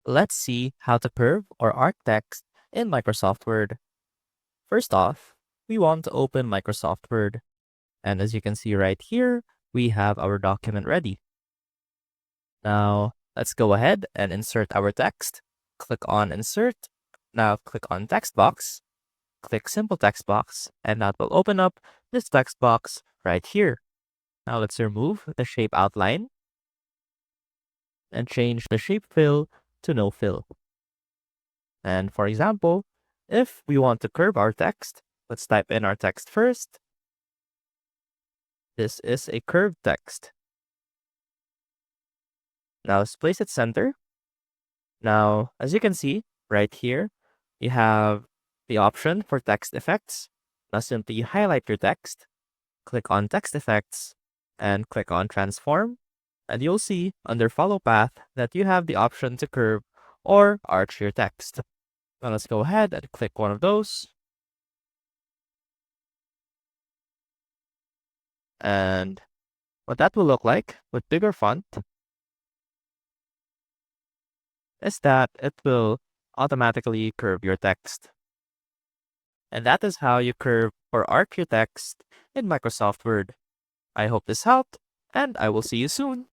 Let's see how to curve or arc text in Microsoft Word. First off, we want to open Microsoft Word. And as you can see right here, we have our document ready. Now, let's go ahead and insert our text. Click on Insert. Now click on Text Box. Click Simple Text Box, and that will open up this text box right here. Now let's remove the shape outline and change the shape fill to no fill. And for example, if we want to curve our text, let's type in our text first. This is a curved text. Now let's place it center. Now, as you can see right here, you have the option for text effects. Now simply highlight your text, click on text effects, and click on transform. And you'll see under follow path that you have the option to curve or arch your text. Now let's go ahead and click one of those. And what that will look like with bigger font is that it will automatically curve your text. And that is how you curve or arc your text in Microsoft Word. I hope this helped, and I will see you soon.